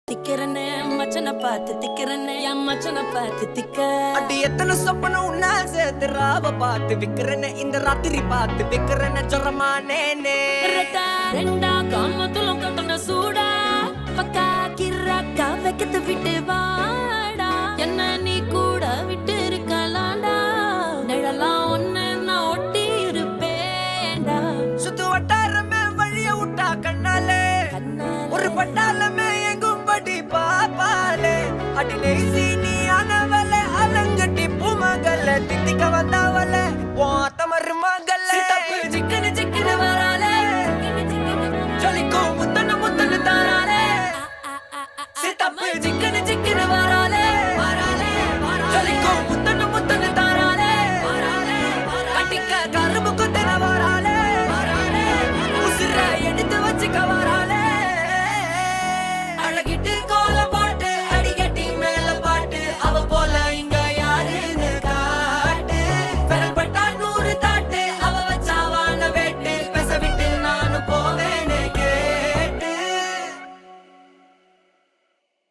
திக்கிறனே மச்சனை பார்த்து திக்கிறனே என் மச்சனை பார்த்து திக்க அடி எத்தனை சொப்பனம் உன்னா சேர்த்து ராவ பார்த்து விக்கிறனே இந்த ராத்திரி பார்த்து விக்கிறனே ஜொரமானே ரெண்டா காமத்துலம் கட்டண சூடா பக்கா கிராக்கா வைக்கத்து விட்டு வாடா என்ன நீ கூட விட்டு இருக்கலாண்டா நிழலாம் ஒன்னு நான் ஒட்டி இருப்பேன்டா சுத்து வட்டாரமே வழிய விட்டா கண்ணாலே ஒரு பட்டாளமே எங்கும்படி பாப்பாலே அடி நெய்சி நீ ஆனவளே அலங்கட்டி பூமகள தித்திக்க வந்தாவளே போத்த மருமகள சிக்கனு சிக்கனு வராலே ஜொலிக்கும் முத்தனு முத்தனு தாராலே சித்தப்பு சிக்கனு சிக்கனு வராலே ஜொலிக்கும்